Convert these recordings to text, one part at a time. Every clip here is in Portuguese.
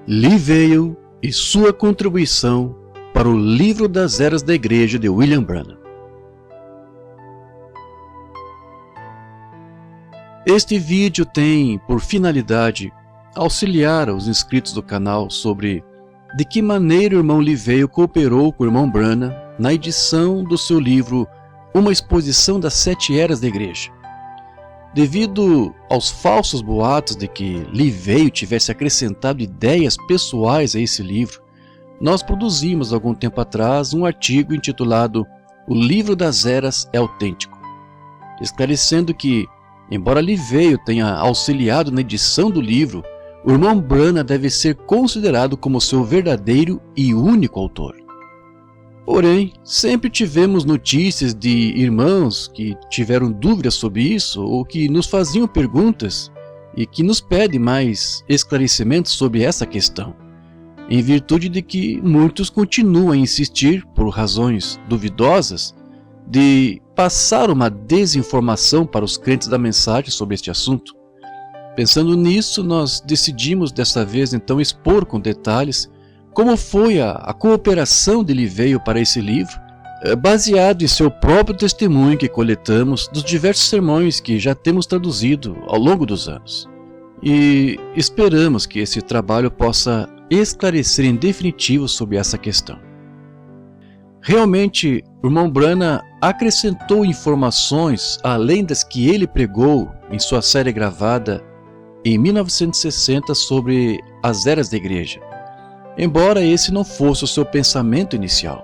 Livale e sua contribuição para o Livro das Eras da Igreja de William Branham. Este vídeo tem por finalidade auxiliar os inscritos do canal sobre de que maneira o irmão Livale cooperou com o irmão Branham na edição do seu livro Uma Exposição das 7 Eras da Igreja. Devido aos falsos boatos de que Livale tivesse acrescentado ideias pessoais a esse livro, nós produzimos algum tempo atrás um artigo intitulado O Livro das Eras é Autêntico, esclarecendo que, embora Livale tenha auxiliado na edição do livro, o irmão Branham deve ser considerado como seu verdadeiro e único autor. Porém, sempre tivemos notícias de irmãos que tiveram dúvidas sobre isso ou que nos faziam perguntas e que nos pedem mais esclarecimentos sobre essa questão, em virtude de que muitos continuam a insistir, por razões duvidosas, de passar uma desinformação para os crentes da mensagem sobre este assunto. Pensando nisso, nós decidimos dessa vez então expor com detalhes como foi a cooperação de Livale para esse livro, baseado em seu próprio testemunho que coletamos dos diversos sermões que já temos traduzido ao longo dos anos. E esperamos que esse trabalho possa esclarecer em definitivo sobre essa questão. Realmente, o irmão Branham acrescentou informações além das que ele pregou em sua série gravada em 1960 sobre as eras da igreja. Embora esse não fosse o seu pensamento inicial.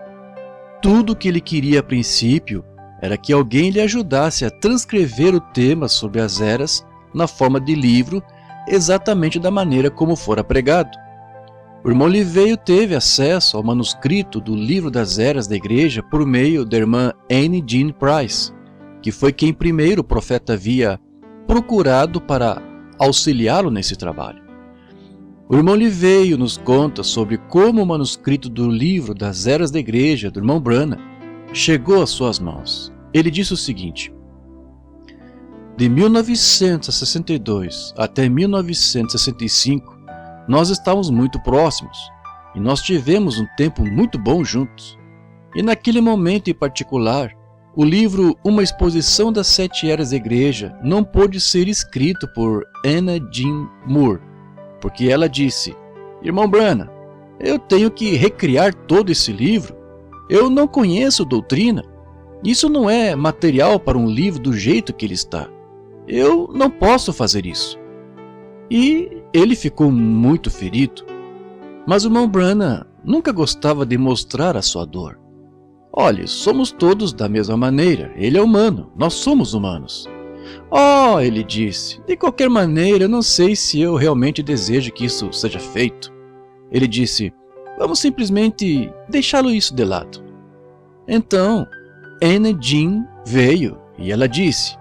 Tudo o que ele queria a princípio era que alguém lhe ajudasse a transcrever o tema sobre as eras na forma de livro, exatamente da maneira como fora pregado. O irmão Livale teve acesso ao manuscrito do Livro das Eras da Igreja por meio da irmã Anne Jean Price, que foi quem primeiro o profeta havia procurado para auxiliá-lo nesse trabalho. O irmão Livale nos conta sobre como o manuscrito do Livro das Eras da Igreja do irmão Branham chegou às suas mãos. Ele disse o seguinte: de 1962 até 1965, nós estávamos muito próximos e nós tivemos um tempo muito bom juntos. E naquele momento em particular, o livro Uma Exposição das 7 Eras da Igreja não pôde ser escrito por Anna Jean Moore, porque ela disse: irmão Branham, eu tenho que recriar todo esse livro. Eu não conheço doutrina. Isso não é material para um livro do jeito que ele está. Eu não posso fazer isso. E ele ficou muito ferido. Mas o irmão Branham nunca gostava de mostrar a sua dor. Olhe, somos todos da mesma maneira. Ele é humano, nós somos humanos. Oh, ele disse, de qualquer maneira, eu não sei se eu realmente desejo que isso seja feito. Ele disse, vamos simplesmente deixá-lo isso de lado. Então, Anna Jean veio e ela disse,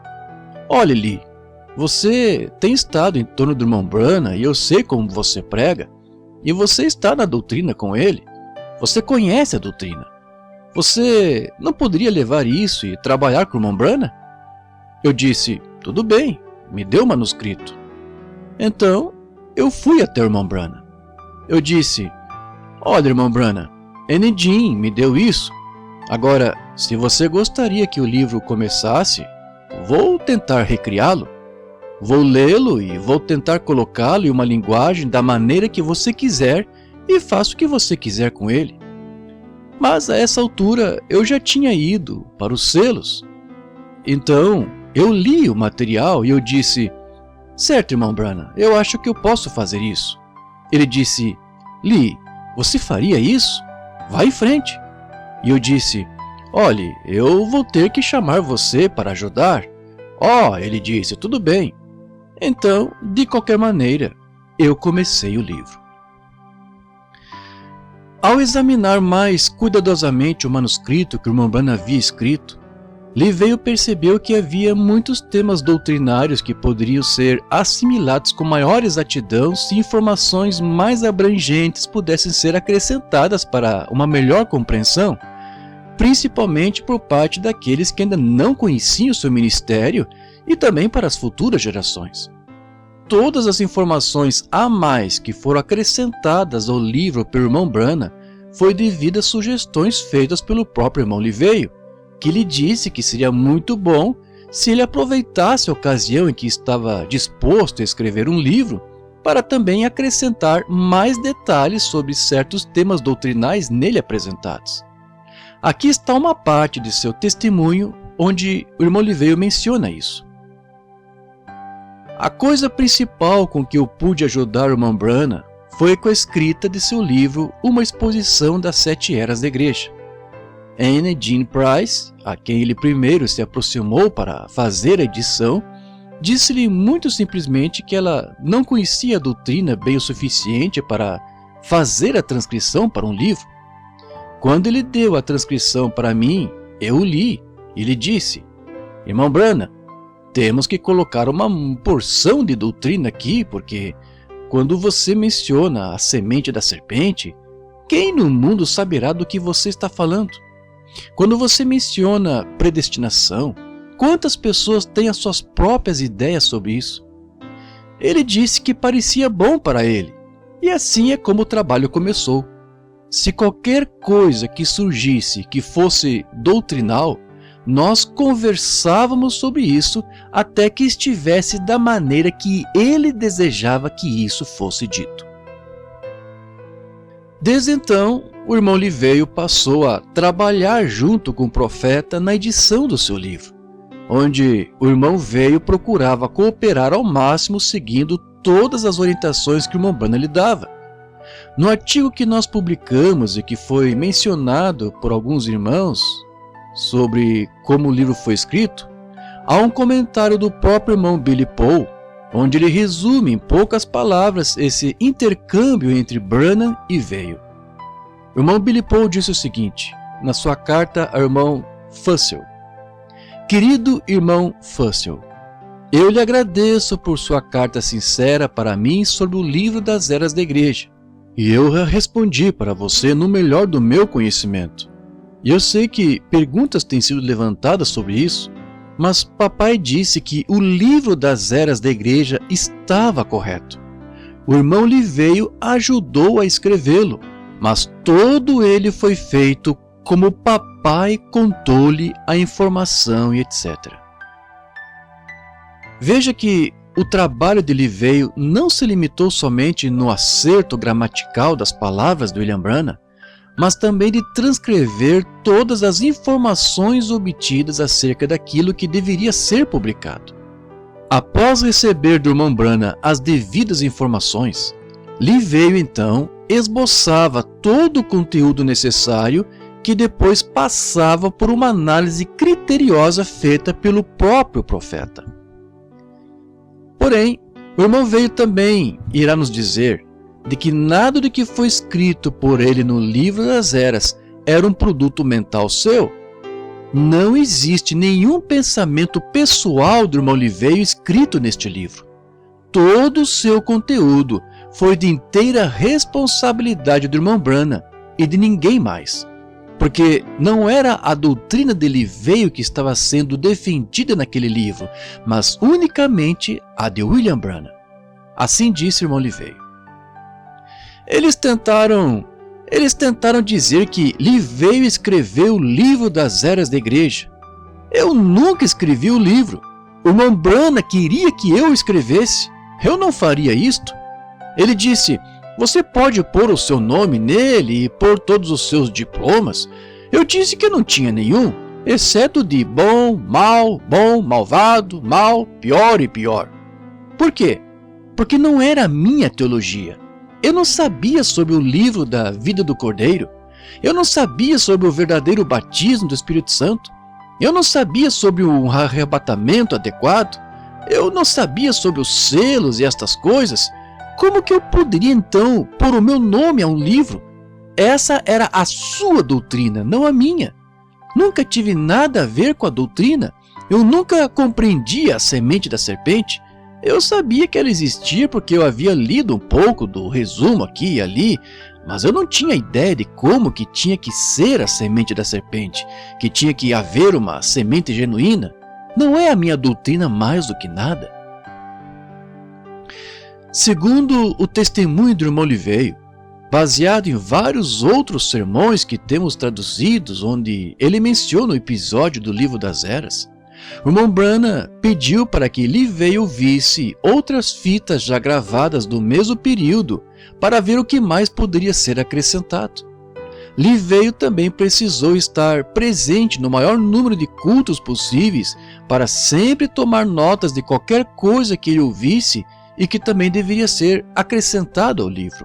olha, Lee, você tem estado em torno do irmão Branham e eu sei como você prega, e você está na doutrina com ele. Você conhece a doutrina. Você não poderia levar isso e trabalhar com o irmão Branham? Eu disse, tudo bem, me dê o manuscrito. Então, eu fui até o irmão Branham. Eu disse, olha, irmão Branham, Anne Jean me deu isso. Agora, se você gostaria que o livro começasse, vou tentar recriá-lo. Vou lê-lo e vou tentar colocá-lo em uma linguagem da maneira que você quiser e faço o que você quiser com ele. Mas a essa altura eu já tinha ido para os selos. Então, eu li o material e eu disse, certo, irmão Branham, eu acho que eu posso fazer isso. Ele disse, Lee, você faria isso? Vá em frente. E eu disse, olhe, eu vou ter que chamar você para ajudar. Oh, ele disse, tudo bem. Então, de qualquer maneira, eu comecei o livro. Ao examinar mais cuidadosamente o manuscrito que o irmão Branham havia escrito, Livale percebeu que havia muitos temas doutrinários que poderiam ser assimilados com maior exatidão se informações mais abrangentes pudessem ser acrescentadas para uma melhor compreensão, principalmente por parte daqueles que ainda não conheciam seu ministério e também para as futuras gerações. todas as informações a mais que foram acrescentadas ao livro pelo irmão Branham foi devido a sugestões feitas pelo próprio irmão Liveio, que lhe disse que seria muito bom se ele aproveitasse a ocasião em que estava disposto a escrever um livro para também acrescentar mais detalhes sobre certos temas doutrinais nele apresentados. Aqui está uma parte de seu testemunho onde o irmão Liveio menciona isso. A coisa principal com que eu pude ajudar o irmão Branham foi com a escrita de seu livro Uma Exposição das 7 Eras da Igreja. Anne Jean Price, a quem ele primeiro se aproximou para fazer a edição, disse-lhe muito simplesmente que ela não conhecia a doutrina bem o suficiente para fazer a transcrição para um livro. Quando ele deu a transcrição para mim, eu o li e lhe disse: irmão Branham, temos que colocar uma porção de doutrina aqui, porque quando você menciona a semente da serpente, quem no mundo saberá do que você está falando? Quando você menciona predestinação, quantas pessoas têm as suas próprias ideias sobre isso? Ele disse que parecia bom para ele, e assim é como o trabalho começou. Se qualquer coisa que surgisse que fosse doutrinal, nós conversávamos sobre isso até que estivesse da maneira que ele desejava que isso fosse dito. Desde então, o irmão Liveio passou a trabalhar junto com o profeta na edição do seu livro, onde o irmão Veio procurava cooperar ao máximo seguindo todas as orientações que o irmão Branham lhe dava. No artigo que nós publicamos e que foi mencionado por alguns irmãos sobre como o livro foi escrito, há um comentário do próprio irmão Billy Paul, onde ele resume em poucas palavras esse intercâmbio entre Branham e Veio. O irmão Billy Paul disse o seguinte, na sua carta ao irmão Fussell: querido irmão Fussell, eu lhe agradeço por sua carta sincera para mim sobre o livro das eras da igreja, e eu respondi para você no melhor do meu conhecimento. E eu sei que perguntas têm sido levantadas sobre isso, mas papai disse que o livro das eras da igreja estava correto. O irmão Liveio ajudou a escrevê-lo, mas todo ele foi feito como papai contou-lhe a informação e etc. Veja que o trabalho de Liveio não se limitou somente no acerto gramatical das palavras do William Branham, mas também de transcrever todas as informações obtidas acerca daquilo que deveria ser publicado. Após receber do irmão Branham as devidas informações, Liveio então esboçava todo o conteúdo necessário que depois passava por uma análise criteriosa feita pelo próprio profeta. Porém, o irmão Veio também irá nos dizer de que nada do que foi escrito por ele no livro das eras era um produto mental seu. Não existe nenhum pensamento pessoal do irmão Liveio escrito neste livro. Todo o seu conteúdo foi de inteira responsabilidade do irmão Branham e de ninguém mais, porque não era a doutrina de Liveio que estava sendo defendida naquele livro, mas unicamente a de William Branham. Assim disse o irmão Liveio. Eles tentaram dizer que Liveio escreveu o livro das eras da igreja. Eu nunca escrevi o livro. O irmão Branham queria que eu escrevesse. Eu não faria isto. Ele disse: você pode pôr o seu nome nele e pôr todos os seus diplomas. Eu disse que eu não tinha nenhum, exceto de bom, malvado, mal, pior e pior. Por quê? Porque não era a minha teologia. Eu não sabia sobre o livro da vida do Cordeiro. Eu não sabia sobre o verdadeiro batismo do Espírito Santo. Eu não sabia sobre o arrebatamento adequado. Eu não sabia sobre os selos e estas coisas. Como que eu poderia então pôr o meu nome a um livro? Essa era a sua doutrina, não a minha. Nunca tive nada a ver com a doutrina. Eu nunca compreendi a semente da serpente. Eu sabia que ela existia porque eu havia lido um pouco do resumo aqui e ali, mas eu não tinha ideia de como que tinha que ser a semente da serpente, que tinha que haver uma semente genuína. Não é a minha doutrina mais do que nada. Segundo o testemunho do irmão Liveio, baseado em vários outros sermões que temos traduzidos, onde ele menciona o episódio do Livro das Eras, o irmão Branham pediu para que Liveio visse outras fitas já gravadas do mesmo período para ver o que mais poderia ser acrescentado. Liveio também precisou estar presente no maior número de cultos possíveis para sempre tomar notas de qualquer coisa que ele ouvisse e que também deveria ser acrescentado ao livro.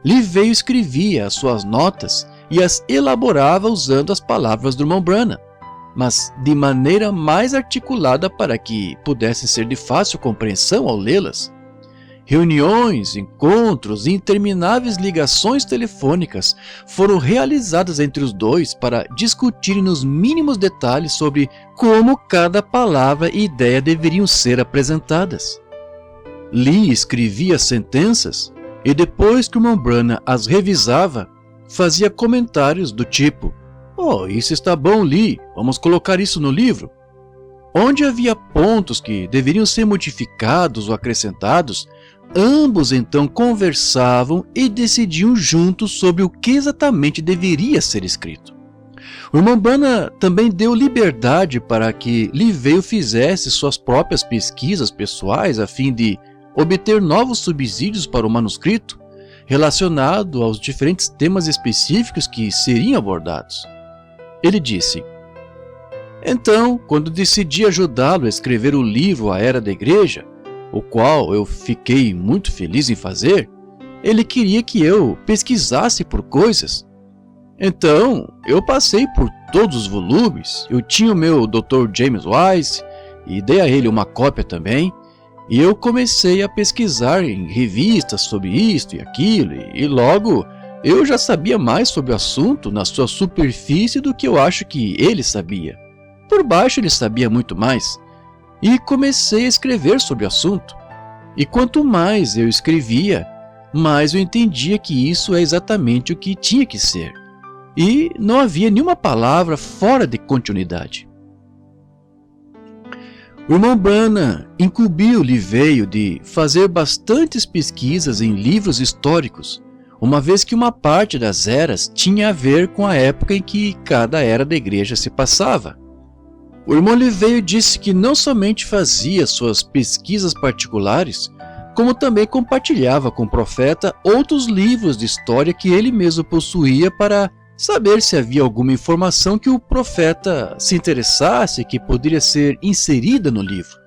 Liveio escrevia as suas notas e as elaborava usando as palavras do irmão Branham, mas de maneira mais articulada para que pudessem ser de fácil compreensão ao lê-las. Reuniões, encontros e intermináveis ligações telefônicas foram realizadas entre os dois para discutirem nos mínimos detalhes sobre como cada palavra e ideia deveriam ser apresentadas. Lee escrevia sentenças e depois que o irmão Branham as revisava, fazia comentários do tipo: "Oh, isso está bom, Lee, vamos colocar isso no livro." Onde havia pontos que deveriam ser modificados ou acrescentados, ambos então conversavam e decidiam juntos sobre o que exatamente deveria ser escrito. O irmão Branham também deu liberdade para que Liveio fizesse suas próprias pesquisas pessoais a fim de obter novos subsídios para o manuscrito relacionado aos diferentes temas específicos que seriam abordados. Ele disse: "Então, quando decidi ajudá-lo a escrever o livro A Era da Igreja, o qual eu fiquei muito feliz em fazer, ele queria que eu pesquisasse por coisas. Então, eu passei por todos os volumes, eu tinha o meu Dr. James Wise e dei a ele uma cópia também, e eu comecei a pesquisar em revistas sobre isto e aquilo, e logo eu já sabia mais sobre o assunto na sua superfície do que eu acho que ele sabia. Por baixo ele sabia muito mais, e comecei a escrever sobre o assunto. E quanto mais eu escrevia, mais eu entendia que isso é exatamente o que tinha que ser. E não havia nenhuma palavra fora de continuidade." O irmão Branham incumbiu Liveio de fazer bastantes pesquisas em livros históricos, uma vez que uma parte das eras tinha a ver com a época em que cada era da igreja se passava. O irmão Liveio disse que não somente fazia suas pesquisas particulares, como também compartilhava com o profeta outros livros de história que ele mesmo possuía para saber se havia alguma informação que o profeta se interessasse e que poderia ser inserida no livro.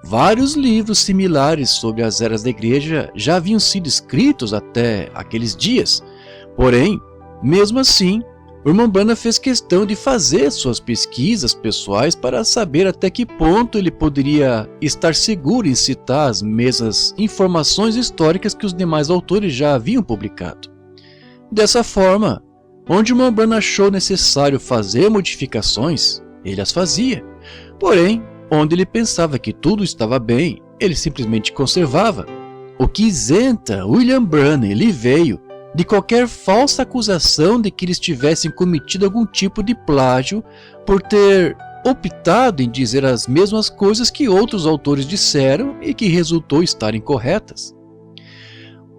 Vários livros similares sobre as eras da igreja já haviam sido escritos até aqueles dias, porém, mesmo assim, o irmão Branham fez questão de fazer suas pesquisas pessoais para saber até que ponto ele poderia estar seguro em citar as mesmas informações históricas que os demais autores já haviam publicado. Dessa forma, onde o irmão Branham achou necessário fazer modificações, ele as fazia. Porém, onde ele pensava que tudo estava bem, ele simplesmente conservava, o que isenta William Branham e Liveio de qualquer falsa acusação de que eles tivessem cometido algum tipo de plágio por ter optado em dizer as mesmas coisas que outros autores disseram e que resultou estarem corretas.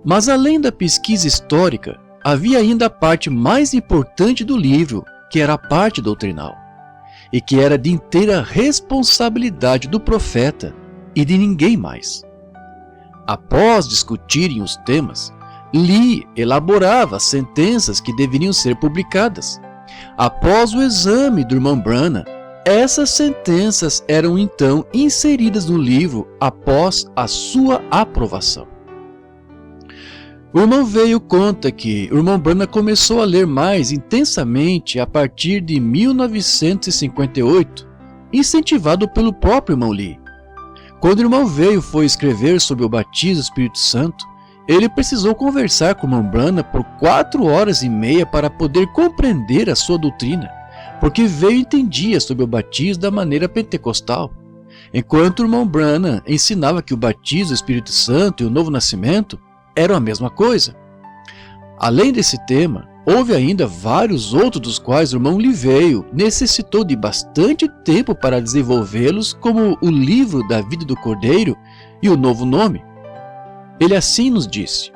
Mas além da pesquisa histórica, havia ainda a parte mais importante do livro, que era a parte doutrinal, e que era de inteira responsabilidade do profeta e de ninguém mais. Após discutirem os temas, Lee elaborava as sentenças que deveriam ser publicadas. Após o exame do irmão Branham, essas sentenças eram então inseridas no livro após a sua aprovação. O irmão Veio conta que o irmão Branham começou a ler mais intensamente a partir de 1958, incentivado pelo próprio irmão Lee. Quando o irmão Veio foi escrever sobre o batismo do Espírito Santo, ele precisou conversar com o irmão Branham por 4 horas e meia para poder compreender a sua doutrina, porque Veio entendia sobre o batismo da maneira pentecostal, enquanto o irmão Branham ensinava que o batismo do Espírito Santo e o novo nascimento eram a mesma coisa. Além desse tema, houve ainda vários outros dos quais o irmão Liveio necessitou de bastante tempo para desenvolvê-los, como o livro da vida do Cordeiro e o novo nome. ele assim nos disse.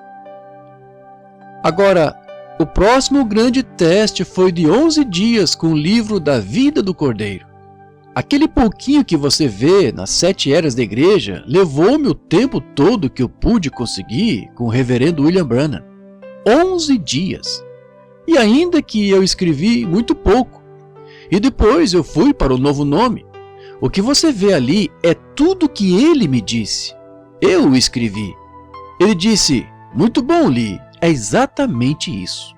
Agora, o próximo grande teste foi de 11 dias com o livro da vida do Cordeiro. Aquele pouquinho que você vê nas 7 eras da igreja levou-me o tempo todo que eu pude conseguir com o reverendo William Branham. 11 dias. E ainda que eu escrevi muito pouco. E depois eu fui para o novo nome. O que você vê ali é tudo que ele me disse. Eu o escrevi. Ele disse, muito bom, Lee, é exatamente isso.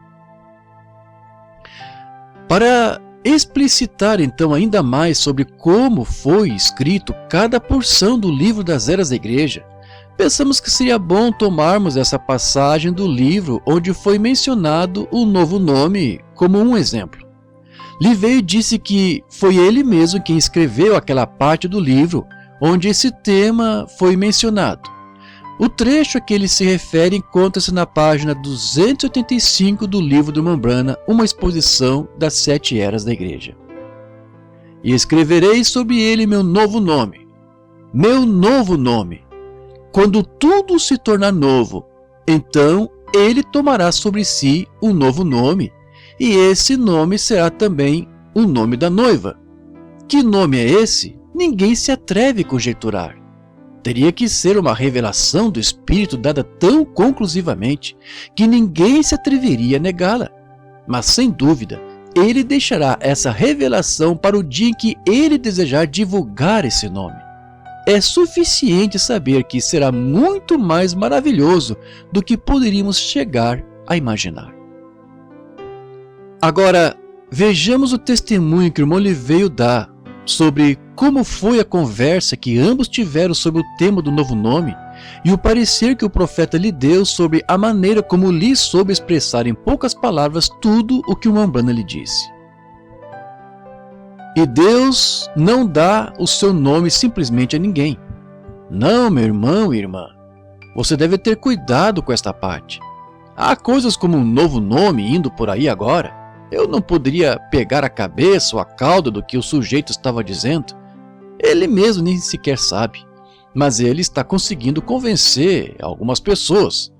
Para explicitar então ainda mais sobre como foi escrito cada porção do livro das eras da igreja, pensamos que seria bom tomarmos essa passagem do livro onde foi mencionado o novo nome como um exemplo. Livei disse que foi ele mesmo quem escreveu aquela parte do livro onde esse tema foi mencionado. O trecho a que ele se refere encontra-se na página 285 do livro do irmão Branham, uma exposição das 7 eras da igreja. E escreverei sobre ele meu novo nome. Meu novo nome. Quando tudo se tornar novo, então ele tomará sobre si um novo nome, e esse nome será também o nome da noiva. Que nome é esse? Ninguém se atreve a conjecturar. Teria que ser uma revelação do Espírito dada tão conclusivamente que ninguém se atreveria a negá-la. Mas sem dúvida, ele deixará essa revelação para o dia em que ele desejar divulgar esse nome. É suficiente saber que será muito mais maravilhoso do que poderíamos chegar a imaginar. Agora, vejamos o testemunho que o irmão Livei dá sobre como foi a conversa que ambos tiveram sobre o tema do novo nome e o parecer que o profeta lhe deu sobre a maneira como Lee soube expressar em poucas palavras tudo o que o irmão Branham lhe disse. E Deus não dá o seu nome simplesmente a ninguém. Não, meu irmão e irmã, você deve ter cuidado com esta parte. Há coisas como um novo nome indo por aí agora. Eu não poderia pegar a cabeça ou a cauda do que o sujeito estava dizendo. Ele mesmo nem sequer sabe, mas ele está conseguindo convencer algumas pessoas.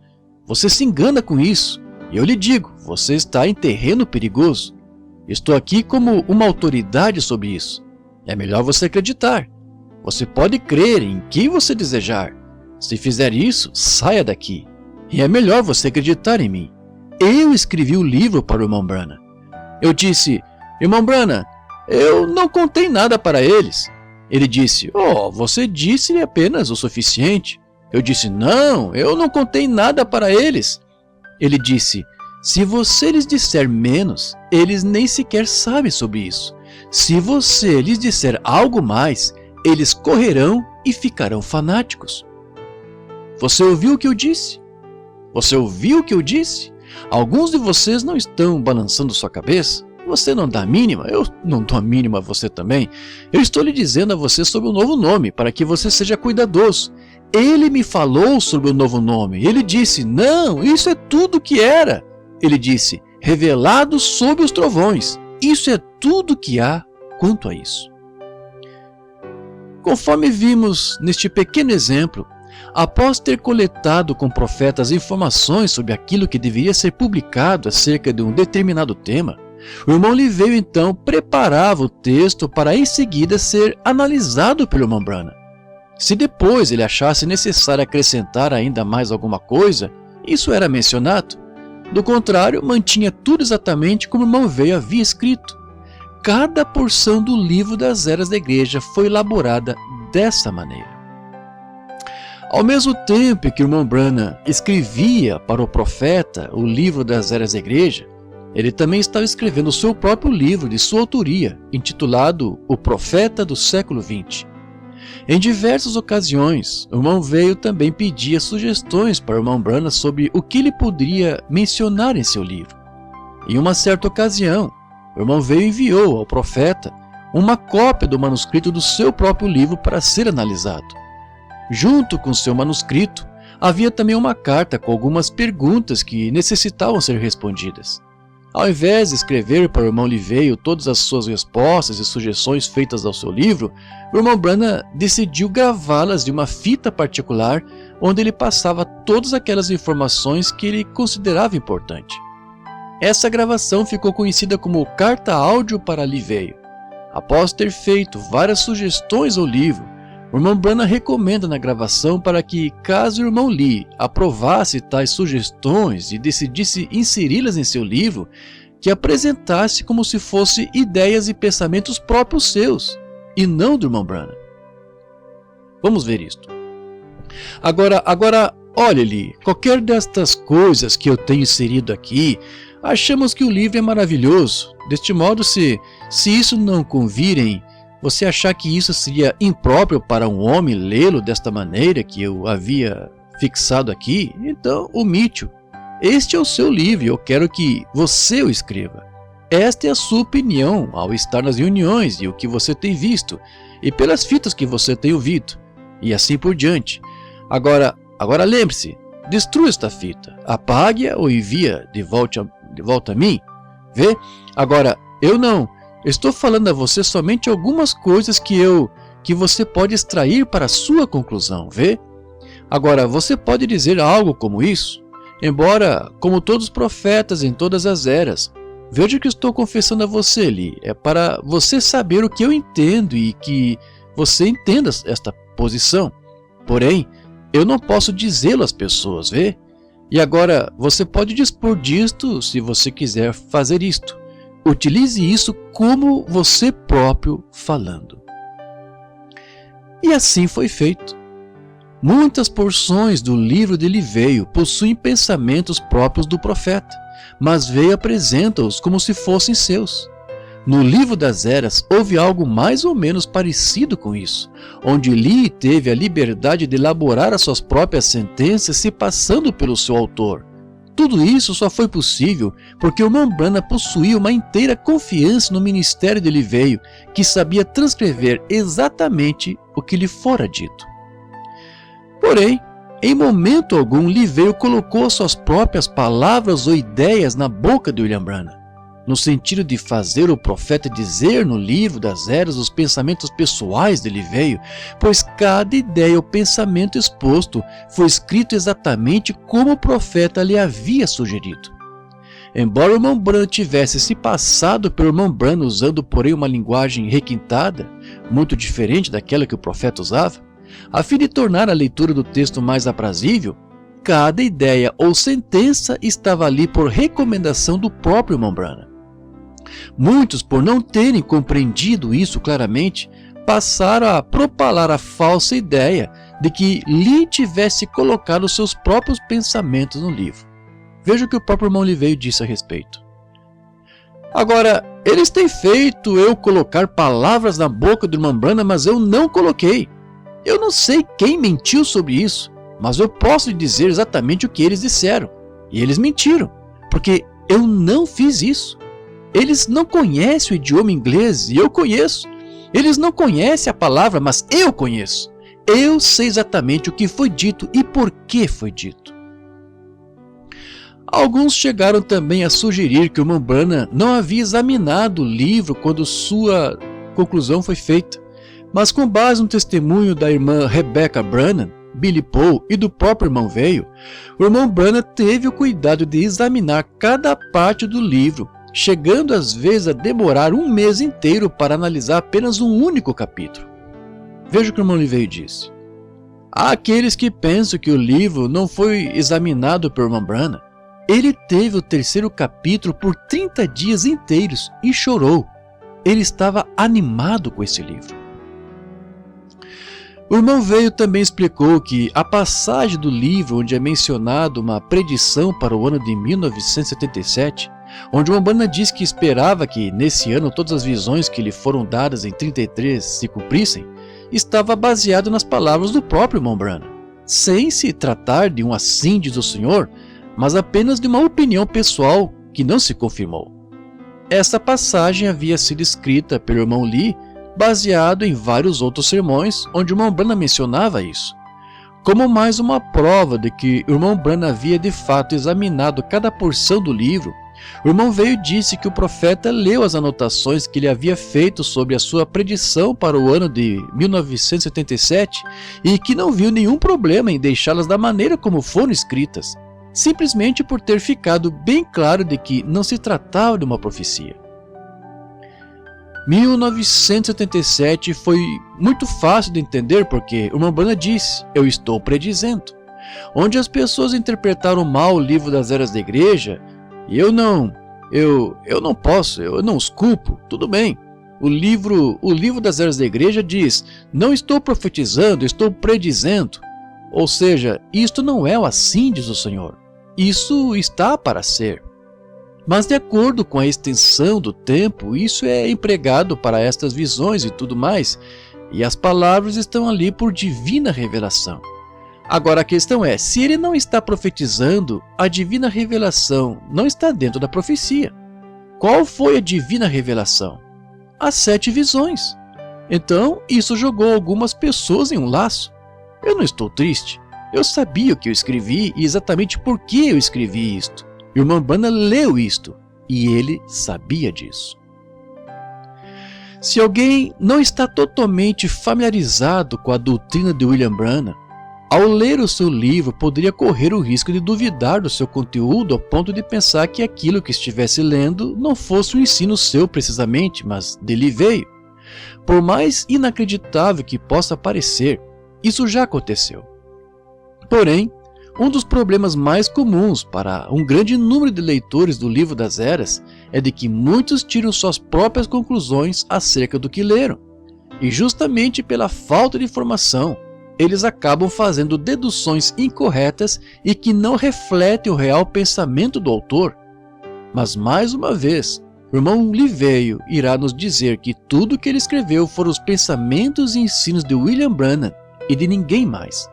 Você se engana com isso, e eu lhe digo, você está em terreno perigoso. Estou aqui como uma autoridade sobre isso. É melhor você acreditar. Você pode crer em quem você desejar. Se fizer isso, saia daqui. E é melhor você acreditar em mim. Eu escrevi o livro para o irmão Branham. Eu disse, irmão Branham, eu não contei nada para eles. Ele disse, você disse apenas o suficiente. Eu disse, não, eu não contei nada para eles. Ele disse, se você lhes disser menos, eles nem sequer sabem sobre isso. Se você lhes disser algo mais, eles correrão e ficarão fanáticos. Você ouviu o que eu disse? Você ouviu o que eu disse? Alguns de vocês não estão balançando sua cabeça? Você não dá a mínima? Eu não dou a mínima a você também. Eu estou lhe dizendo a você sobre o novo nome, para que você seja cuidadoso. Ele me falou sobre o novo nome. Ele disse, não, isso é tudo que era. Ele disse, revelado sob os trovões. Isso é tudo que há quanto a isso. Conforme vimos neste pequeno exemplo, após ter coletado com profetas informações sobre aquilo que deveria ser publicado acerca de um determinado tema, o irmão Livei então preparava o texto para em seguida ser analisado pelo irmão Branham. Se depois ele achasse necessário acrescentar ainda mais alguma coisa, isso era mencionado. Do contrário, mantinha tudo exatamente como o irmão Livei havia escrito. Cada porção do livro das eras da igreja foi elaborada dessa maneira. Ao mesmo tempo que o irmão Branham escrevia para o profeta o livro das eras da igreja, ele também estava escrevendo o seu próprio livro de sua autoria, intitulado O Profeta do Século XX. Em diversas ocasiões, o irmão veio também pedir sugestões para o irmão Branham sobre o que ele poderia mencionar em seu livro. Em uma certa ocasião, o irmão veio e enviou ao profeta uma cópia do manuscrito do seu próprio livro para ser analisado. Junto com seu manuscrito, havia também uma carta com algumas perguntas que necessitavam ser respondidas. Ao invés de escrever para o irmão Livio todas as suas respostas e sugestões feitas ao seu livro, o irmão Branham decidiu gravá-las de uma fita particular onde ele passava todas aquelas informações que ele considerava importante. Essa gravação ficou conhecida como Carta Áudio para Livio. Após ter feito várias sugestões ao livro, o irmão Branham recomenda na gravação para que, caso o irmão Lee aprovasse tais sugestões e decidisse inseri-las em seu livro, que apresentasse como se fossem ideias e pensamentos próprios seus, e não do irmão Branham. Vamos ver isto. Agora, olha, Lee, qualquer destas coisas que eu tenho inserido aqui, achamos que o livro é maravilhoso. Deste modo, se isso não convirem, você achar que isso seria impróprio para um homem lê-lo desta maneira que eu havia fixado aqui, então omite-o. Este é o seu livro e eu quero que você o escreva. Esta é a sua opinião ao estar nas reuniões e o que você tem visto, e pelas fitas que você tem ouvido, e assim por diante. Agora lembre-se, destrua esta fita, apague-a ou envia de volta a mim. Vê? Agora, eu não. Estou falando a você somente algumas coisas que você pode extrair para a sua conclusão, vê? Agora, você pode dizer algo como isso? Embora, como todos os profetas em todas as eras, veja o que estou confessando a você, Lee. É para você saber o que eu entendo e que você entenda esta posição. Porém, eu não posso dizê-lo às pessoas, vê? E agora, você pode dispor disto se você quiser fazer isto. Utilize isso como você próprio falando. E assim foi feito. Muitas porções do livro de Livio possuem pensamentos próprios do profeta, mas Veio apresenta-os como se fossem seus. No livro das Eras houve algo mais ou menos parecido com isso, onde Lee teve a liberdade de elaborar as suas próprias sentenças se passando pelo seu autor. Tudo isso só foi possível porque o irmão Branham possuía uma inteira confiança no ministério de Livio, que sabia transcrever exatamente o que lhe fora dito. Porém, em momento algum, Livio colocou suas próprias palavras ou ideias na boca de William Branham, no sentido de fazer o profeta dizer no livro das Eras os pensamentos pessoais de Livio, pois cada ideia ou pensamento exposto foi escrito exatamente como o profeta lhe havia sugerido. Embora o irmão Branham tivesse se passado pelo irmão Branham usando, porém, uma linguagem requintada, muito diferente daquela que o profeta usava, a fim de tornar a leitura do texto mais aprazível, cada ideia ou sentença estava ali por recomendação do próprio irmão Branham. Muitos, por não terem compreendido isso claramente, passaram a propalar a falsa ideia de que Lee tivesse colocado seus próprios pensamentos no livro. Veja o que o próprio irmão Livio disse a respeito. Agora, eles têm feito eu colocar palavras na boca do irmão Branham, mas eu não coloquei. Eu não sei quem mentiu sobre isso, mas eu posso lhe dizer exatamente o que eles disseram. E eles mentiram, porque eu não fiz isso. Eles não conhecem o idioma inglês e eu conheço. Eles não conhecem a palavra, mas eu conheço. Eu sei exatamente o que foi dito e por que foi dito. Alguns chegaram também a sugerir que o irmão Branham não havia examinado o livro quando sua conclusão foi feita, mas com base no testemunho da irmã Rebecca Branham, Billy Paul e do próprio irmão Veio, o irmão Branham teve o cuidado de examinar cada parte do livro, chegando às vezes a demorar um mês inteiro para analisar apenas um único capítulo. Veja o que o irmão Livio disse. Há aqueles que pensam que o livro não foi examinado pelo irmão Branham. Ele teve o terceiro capítulo por 30 dias inteiros e chorou. Ele estava animado com esse livro. O irmão Veio também explicou que a passagem do livro onde é mencionado uma predição para o ano de 1977, onde o irmão Branham diz que esperava que nesse ano todas as visões que lhe foram dadas em 33 se cumprissem, estava baseado nas palavras do próprio irmão Branham, sem se tratar de um assim diz o Senhor, mas apenas de uma opinião pessoal que não se confirmou. Essa passagem havia sido escrita pelo irmão Lee, baseado em vários outros sermões onde o irmão Branham mencionava isso, como mais uma prova de que o irmão Branham havia de fato examinado cada porção do livro O irmão veio e disse que o profeta leu as anotações que ele havia feito sobre a sua predição para o ano de 1977 e que não viu nenhum problema em deixá-las da maneira como foram escritas, simplesmente por ter ficado bem claro de que não se tratava de uma profecia. 1977 foi muito fácil de entender porque o irmão Branham disse: "Eu estou predizendo", onde as pessoas interpretaram mal o livro das eras da igreja. E eu não posso, eu não os culpo, tudo bem. O livro das eras da igreja diz: "Não estou profetizando, estou predizendo". Ou seja, isto não é o assim diz o Senhor. Isso está para ser. Mas de acordo com a extensão do tempo, isso é empregado para estas visões e tudo mais, e as palavras estão ali por divina revelação. Agora a questão é, se ele não está profetizando, a divina revelação não está dentro da profecia. Qual foi a divina revelação? As 7 visões. Então, isso jogou algumas pessoas em um laço. Eu não estou triste. Eu sabia o que eu escrevi e exatamente por que eu escrevi isto. E o irmão Branham leu isto, e ele sabia disso. Se alguém não está totalmente familiarizado com a doutrina de William Branham, ao ler o seu livro poderia correr o risco de duvidar do seu conteúdo ao ponto de pensar que aquilo que estivesse lendo não fosse um ensino seu precisamente, mas dele veio. Por mais inacreditável que possa parecer, isso já aconteceu. Porém, um dos problemas mais comuns para um grande número de leitores do Livro das Eras é de que muitos tiram suas próprias conclusões acerca do que leram. E justamente pela falta de informação, eles acabam fazendo deduções incorretas e que não refletem o real pensamento do autor. Mas mais uma vez, o irmão Liveio irá nos dizer que tudo o que ele escreveu foram os pensamentos e ensinos de William Branham e de ninguém mais,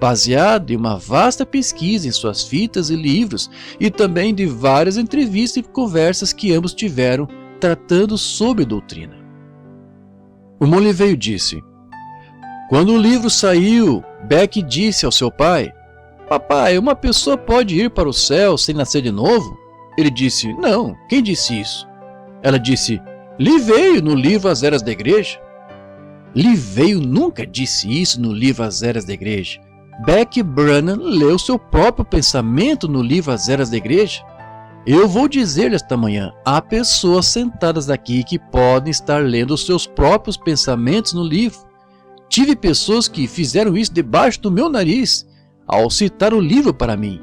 baseado em uma vasta pesquisa em suas fitas e livros e também de várias entrevistas e conversas que ambos tiveram tratando sobre doutrina. O irmão Liveio disse: "Quando o livro saiu, Beck disse ao seu pai: 'Papai, uma pessoa pode ir para o céu sem nascer de novo?' Ele disse: 'Não, quem disse isso?' Ela disse: 'Liveio no livro As Eras da Igreja.' Liveio nunca disse isso no livro As Eras da Igreja. Beck Branham leu seu próprio pensamento no livro As Eras da Igreja. Eu vou dizer esta manhã, há pessoas sentadas aqui que podem estar lendo os seus próprios pensamentos no livro. Tive pessoas que fizeram isso debaixo do meu nariz, ao citar o livro para mim.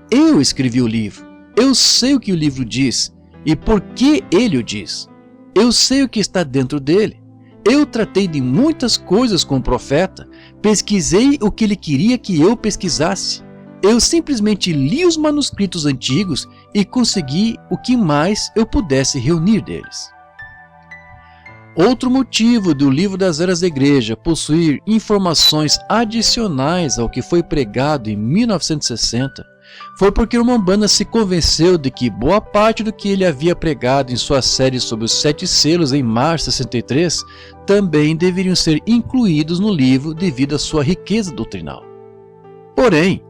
Eu escrevi o livro, eu sei o que o livro diz e por que ele o diz. Eu sei o que está dentro dele. Eu tratei de muitas coisas com o profeta, pesquisei o que ele queria que eu pesquisasse. Eu simplesmente li os manuscritos antigos e consegui o que mais eu pudesse reunir deles." Outro motivo do Livro das Eras da Igreja possuir informações adicionais ao que foi pregado em 1960 foi porque o irmão Branham se convenceu de que boa parte do que ele havia pregado em sua série sobre os 7 selos em março de 63 também deveriam ser incluídos no livro devido à sua riqueza doutrinal. Porém,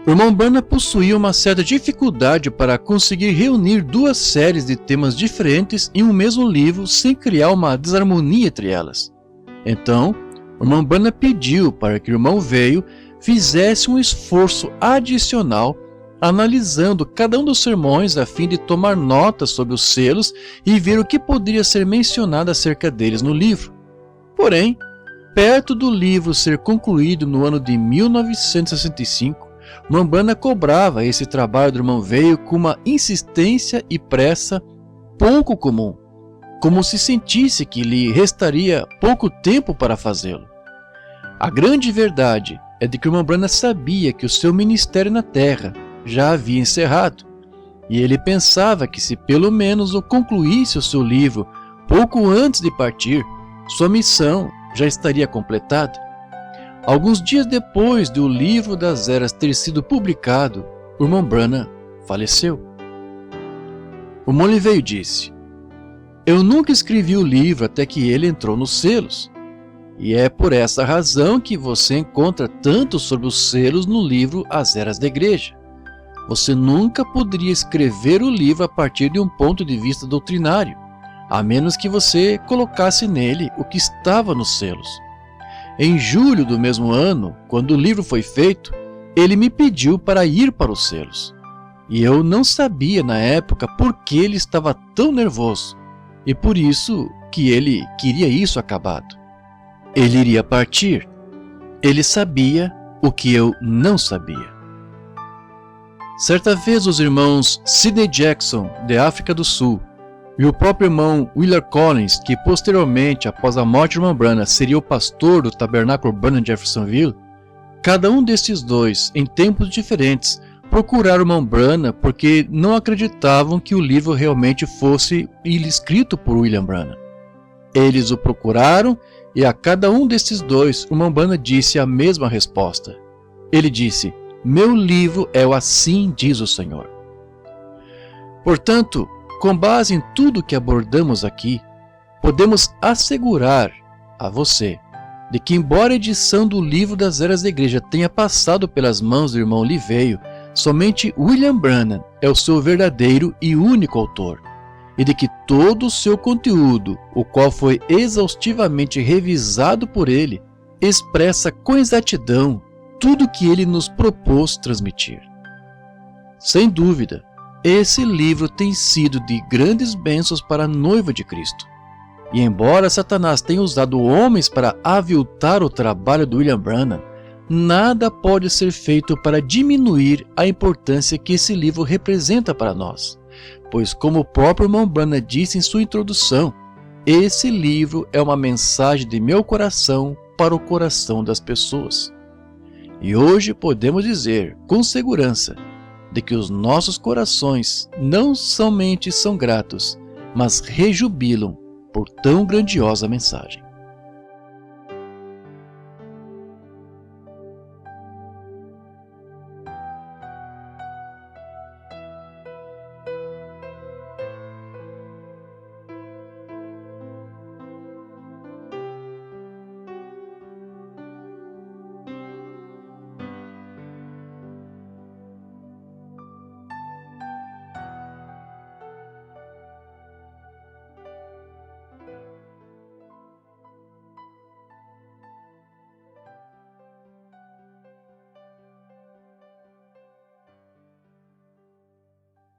o irmão Branham possuía uma certa dificuldade para conseguir reunir 2 séries de temas diferentes em um mesmo livro sem criar uma desarmonia entre elas. Então, o irmão Branham pediu para que o irmão Veio fizesse um esforço adicional analisando cada um dos sermões a fim de tomar notas sobre os selos e ver o que poderia ser mencionado acerca deles no livro. Porém, perto do livro ser concluído no ano de 1965, o irmão Branham cobrava esse trabalho do irmão Veio com uma insistência e pressa pouco comum, como se sentisse que lhe restaria pouco tempo para fazê-lo. A grande verdade é de que o irmão Branham sabia que o seu ministério na Terra já havia encerrado, e ele pensava que se pelo menos o concluísse o seu livro pouco antes de partir, sua missão já estaria completada. Alguns dias depois do Livro das Eras ter sido publicado, o irmão Branham faleceu. O irmão Liveio disse: "Eu nunca escrevi o livro até que ele entrou nos selos, e é por essa razão que você encontra tanto sobre os selos no livro As Eras da Igreja. Você nunca poderia escrever o livro a partir de um ponto de vista doutrinário, a menos que você colocasse nele o que estava nos selos. Em julho do mesmo ano, quando o livro foi feito, ele me pediu para ir para os selos. E eu não sabia na época por que ele estava tão nervoso, e por isso que ele queria isso acabado. Ele iria partir. Ele sabia o que eu não sabia. Certa vez os irmãos Sidney Jackson, de África do Sul, e o próprio irmão Willard Collins, que posteriormente, após a morte de irmão Branham, seria o pastor do Tabernáculo Branham de Jeffersonville, cada um destes dois, em tempos diferentes, procuraram o irmão Branham porque não acreditavam que o livro realmente fosse escrito por William Branham. Eles o procuraram e a cada um destes dois, o irmão Branham disse a mesma resposta. Ele disse: "Meu livro é o Assim diz o Senhor." Portanto, com base em tudo que abordamos aqui, podemos assegurar a você de que, embora a edição do Livro das Eras da Igreja tenha passado pelas mãos do irmão Liveio, somente William Branham é o seu verdadeiro e único autor, e de que todo o seu conteúdo, o qual foi exaustivamente revisado por ele, expressa com exatidão tudo o que ele nos propôs transmitir. Sem dúvida, esse livro tem sido de grandes bênçãos para a noiva de Cristo. E embora Satanás tenha usado homens para aviltar o trabalho do William Branham, nada pode ser feito para diminuir a importância que esse livro representa para nós, pois, como o próprio irmão Branham disse em sua introdução, esse livro é uma mensagem de meu coração para o coração das pessoas. E hoje podemos dizer, com segurança, de que os nossos corações não somente são gratos, mas rejubilam por tão grandiosa mensagem.